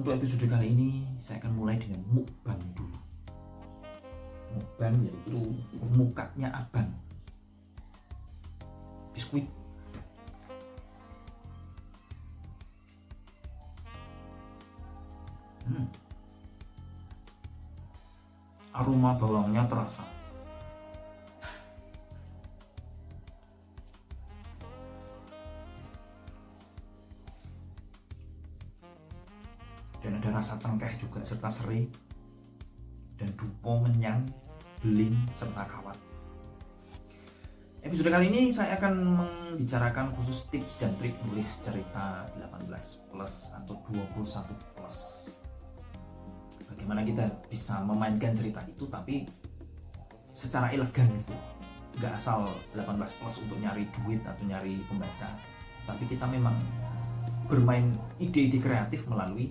Untuk episode kali ini saya akan mulai dengan mukbang dulu. Mukbang yaitu mukanya abang. Biskuit. Aroma bawangnya terasa. Dan ada rasa cengkeh juga serta serai dan dupo, menyang, beling serta kawat. Episode kali ini saya akan membicarakan khusus tips dan trik nulis cerita 18 plus atau 21 plus. Bagaimana kita bisa memainkan cerita itu tapi secara elegan gitu. Gak asal 18 plus untuk nyari duit atau nyari pembaca, tapi kita memang bermain ide-ide kreatif melalui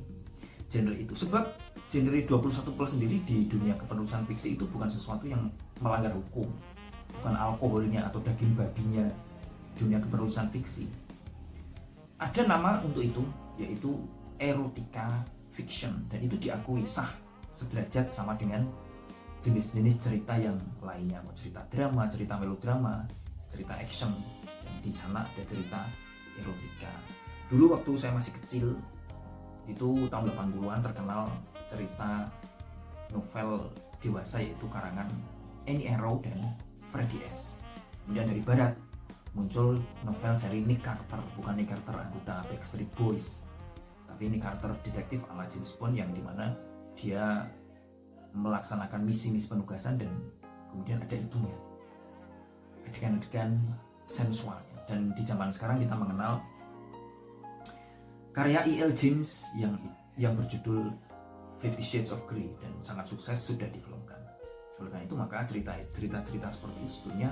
genre itu. Sebab genre 21 plus sendiri di dunia kepenulisan fiksi itu bukan sesuatu yang melanggar hukum, bukan alkoholnya atau daging babinya dunia kepenulisan fiksi. Ada nama untuk itu, yaitu erotica fiction, dan itu diakui sah sederajat sama dengan jenis-jenis cerita yang lainnya, mau cerita drama, cerita melodrama, cerita action, dan di sana ada cerita erotika. Dulu waktu saya masih kecil, itu tahun 80-an terkenal cerita novel dewasa yaitu karangan Annie Arrow dan Freddie S. Kemudian dari barat muncul novel seri Nick Carter, bukan Nick Carter anggota Backstreet Boys, tapi Nick Carter detektif ala James Bond yang dimana dia melaksanakan misi-misi penugasan dan kemudian ada itunya, adegan-adegan sensual. Dan di zaman sekarang kita mengenal karya E.L. James yang berjudul 50 Shades of Grey dan sangat sukses, sudah difilmkan. Oleh karena itu maka cerita-cerita seperti itu sebetulnya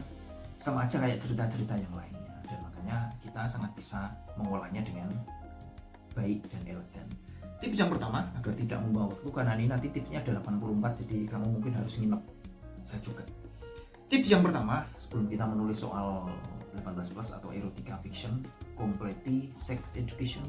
sama aja kayak cerita-cerita yang lainnya, dan makanya kita sangat bisa mengolahnya dengan baik dan elegan. Tips yang pertama agar tidak membawa waktu, karena ini nanti tipsnya ada 84, jadi kamu mungkin harus nginep, saya juga. Tips yang pertama sebelum kita menulis soal 18 plus atau erotica fiction, complete sex education.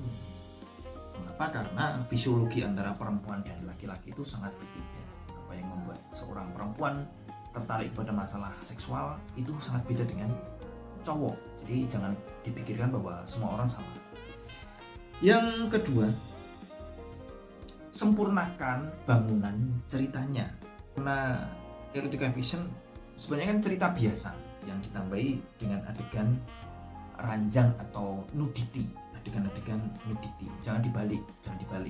Mengapa? Karena fisiologi antara perempuan dan laki-laki itu sangat berbeda. Apa yang membuat seorang perempuan tertarik pada masalah seksual itu sangat beda dengan cowok. Jadi jangan dipikirkan bahwa semua orang sama. Yang kedua, sempurnakan bangunan ceritanya. Karena erotica fiction sebenarnya kan cerita biasa yang ditambahi dengan adegan ranjang atau nudity, adegan-adegan nudity. Jangan dibalik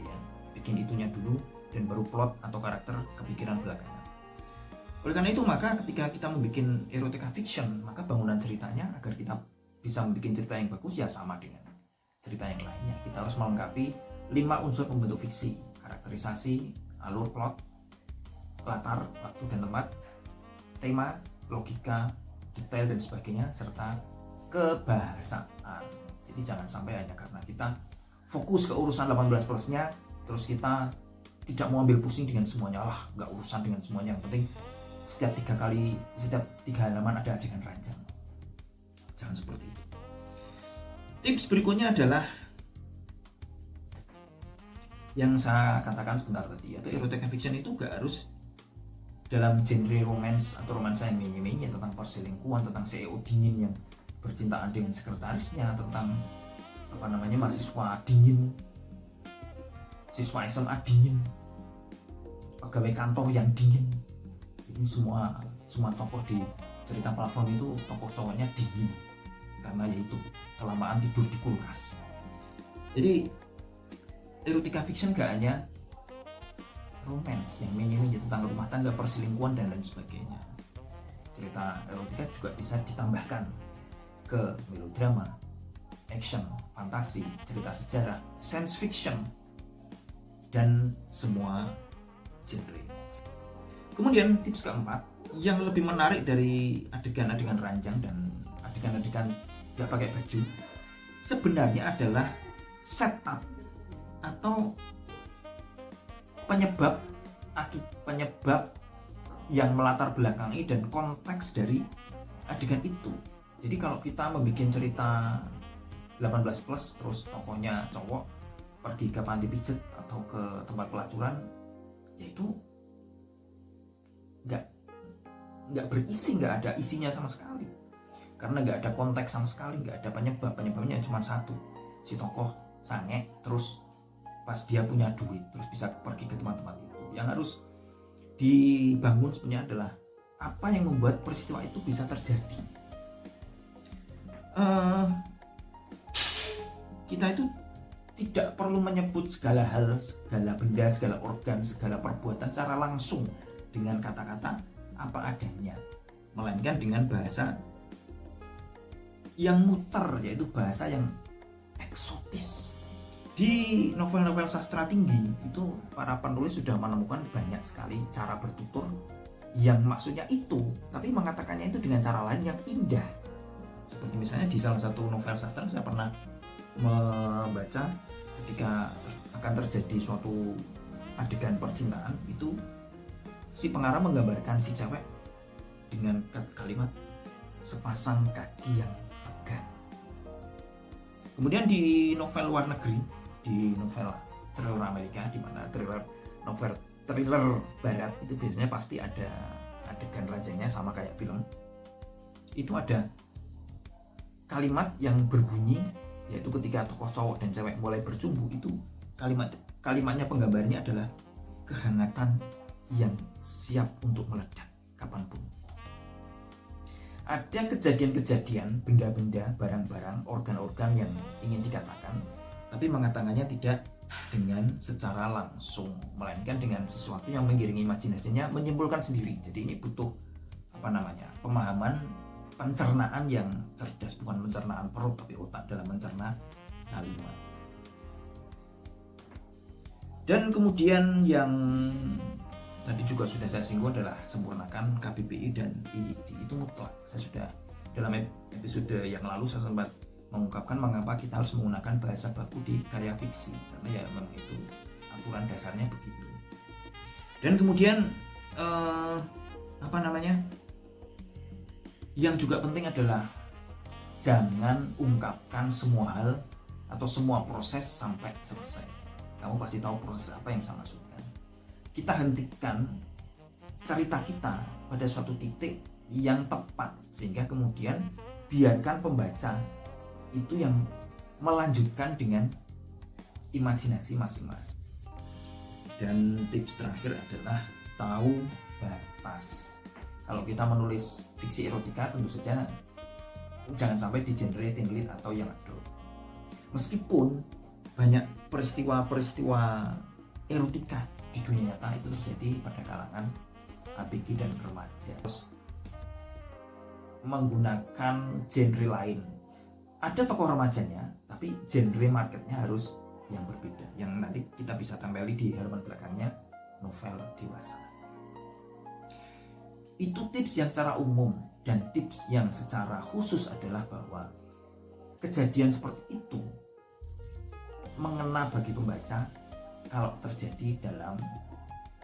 ya. Bikin itunya dulu dan baru plot atau karakter kepikiran belakangan. Oleh karena itu maka ketika kita membuat erotica fiction, maka bangunan ceritanya agar kita bisa membuat cerita yang bagus ya sama dengan cerita yang lainnya. Kita harus melengkapi 5 unsur pembentuk fiksi: karakterisasi, alur plot, latar, waktu dan tempat, tema, logika, detail dan sebagainya, serta kebahasaan. Jadi jangan sampai hanya karena kita fokus ke urusan 18 plusnya terus kita tidak mau ambil pusing dengan semuanya. Nggak urusan dengan semuanya, yang penting setiap 3 halaman ada adegan ranjang. Jangan seperti itu. Tips berikutnya adalah yang saya katakan sebentar tadi, yaitu erotica fiction itu gak harus dalam genre romance atau romansa yang menye-menye tentang perselingkuhan, tentang CEO dingin yang bercintaan dengan sekretarisnya, tentang mahasiswa dingin, siswa SMA dingin, pegawai kantor yang dingin. Ini semua tokoh di cerita platform itu tokoh cowoknya dingin karena yaitu kelamaan tidur di kulkas. Jadi erotica fiction gak hanya romance yang menye-menye tentang rumah tangga, perselingkuhan dan lain sebagainya. Cerita erotika juga bisa ditambahkan ke melodrama, action, fantasi, cerita sejarah, science fiction, dan semua genre. Kemudian tips keempat yang lebih menarik dari adegan-adegan ranjang dan adegan-adegan gak pakai baju sebenarnya adalah setup atau penyebab yang melatar belakangi dan konteks dari adegan itu. Jadi kalau kita membuat cerita 18 plus terus tokohnya cowok pergi ke panti pijat atau ke tempat pelacuran, yaitu nggak berisi, nggak ada isinya sama sekali, karena nggak ada konteks sama sekali, nggak ada penyebabnya cuma satu, si tokoh sange, terus pas dia punya duit terus bisa pergi ke tempat-tempat itu. Yang harus dibangun sebenarnya adalah apa yang membuat peristiwa itu bisa terjadi. Kita itu tidak perlu menyebut segala hal, segala benda, segala organ, segala perbuatan secara langsung dengan kata-kata apa adanya, melainkan dengan bahasa yang muter, yaitu bahasa yang eksotis. Di novel-novel sastra tinggi itu para penulis sudah menemukan banyak sekali cara bertutur yang maksudnya itu, tapi mengatakannya itu dengan cara lain yang indah. Seperti misalnya di salah satu novel sastra saya pernah membaca ketika akan terjadi suatu adegan percintaan, itu si pengarang menggambarkan si cewek dengan kalimat sepasang kaki yang tegar. Kemudian di novel luar negeri, di novel thriller Amerika, di mana thriller barat itu biasanya pasti ada adegan rajanya sama kayak film. Itu ada kalimat yang berbunyi, yaitu ketika tokoh cowok dan cewek mulai bercumbu, itu kalimatnya penggambarnya adalah kehangatan yang siap untuk meledak kapanpun. Ada kejadian-kejadian, benda-benda, barang-barang, organ-organ yang ingin dikatakan, tapi mengatakannya tidak dengan secara langsung, melainkan dengan sesuatu yang mengiringi imajinasinya, menyimpulkan sendiri. Jadi ini butuh pemahaman, pencernaan yang cerdas, bukan pencernaan perut tapi otak dalam mencerna kalimat. Dan kemudian yang tadi juga sudah saya singgung adalah sempurnakan KBBI dan IYD, itu mutlak. Saya sudah dalam episode yang lalu saya sempat mengungkapkan mengapa kita harus menggunakan bahasa baku di karya fiksi, karena ya memang itu aturan dasarnya begitu. Dan kemudian yang juga penting adalah jangan ungkapkan semua hal atau semua proses sampai selesai. Kamu pasti tahu proses apa yang saya maksudkan. Kita hentikan cerita kita pada suatu titik yang tepat, sehingga kemudian biarkan pembaca itu yang melanjutkan dengan imajinasi masing-masing. Dan tips terakhir adalah tahu batas. Kalau kita menulis fiksi erotika, tentu saja jangan sampai di genre teen lit atau yang adult. Meskipun banyak peristiwa-peristiwa erotika di dunia nyata itu terjadi pada kalangan ABG dan remaja. Terus menggunakan genre lain. Ada tokoh remajanya, tapi genre marketnya harus yang berbeda, yang nanti kita bisa tempeli di halaman belakangnya novel dewasa. Itu tips yang secara umum, dan tips yang secara khusus adalah bahwa kejadian seperti itu mengena bagi pembaca kalau terjadi dalam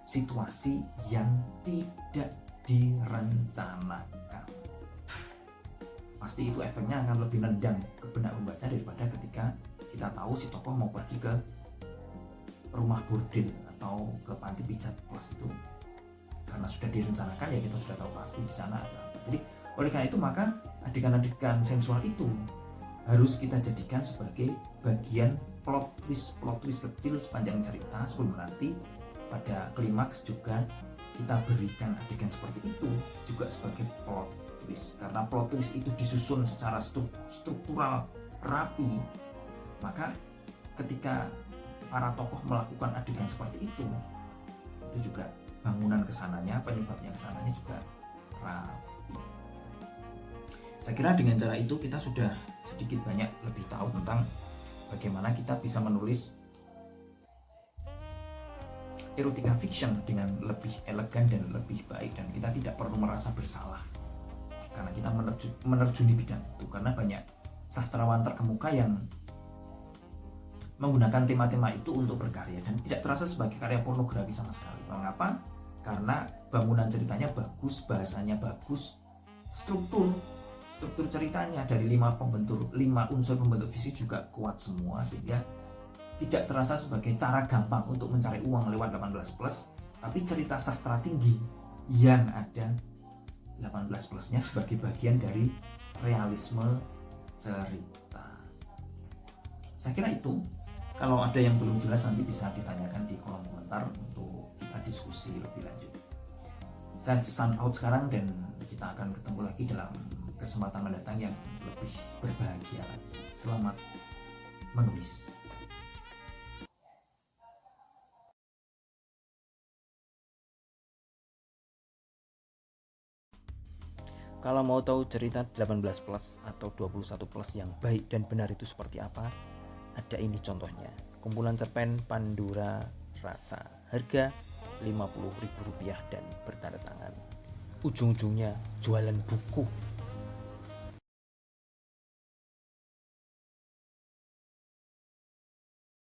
situasi yang tidak direncanakan. Pasti itu efeknya akan lebih nendang ke benak pembaca daripada ketika kita tahu si tokoh mau pergi ke rumah bordil atau ke panti pijat plus itu. Karena sudah direncanakan, ya kita sudah tahu pasti di sana ada apa. Jadi oleh karena itu maka adegan-adegan sensual itu harus kita jadikan sebagai bagian plot twist kecil sepanjang cerita, sebelum nanti pada klimaks juga kita berikan adegan seperti itu juga sebagai plot twist. Karena plot twist itu disusun secara struktural rapi, maka ketika para tokoh melakukan adegan seperti itu juga bangunan kesananya, penyebabnya kesananya juga rapi. Saya kira dengan cara itu kita sudah sedikit banyak lebih tahu tentang bagaimana kita bisa menulis erotica fiction dengan lebih elegan dan lebih baik, dan kita tidak perlu merasa bersalah karena kita menerjuni bidang itu. Karena banyak sastrawan terkemuka yang menggunakan tema-tema itu untuk berkarya dan tidak terasa sebagai karya pornografi sama sekali. Mengapa? Karena bangunan ceritanya bagus, bahasanya bagus, struktur ceritanya dari 5 unsur pembentuk visi juga kuat semua, sehingga tidak terasa sebagai cara gampang untuk mencari uang lewat 18 plus, tapi cerita sastra tinggi yang ada 18 plusnya sebagai bagian dari realisme cerita. Saya kira itu. Kalau ada yang belum jelas nanti bisa ditanyakan di kolom komentar untuk kita diskusi lebih lanjut. Saya sign out sekarang dan kita akan ketemu lagi dalam kesempatan mendatang yang lebih berbahagia lagi. Selamat menulis. Kalau mau tahu cerita 18 plus atau 21 plus yang baik dan benar itu seperti apa, ada ini contohnya. Kumpulan cerpen Pandura Rasa, harga Rp50.000 dan bertanda tangan. Ujung-ujungnya jualan buku.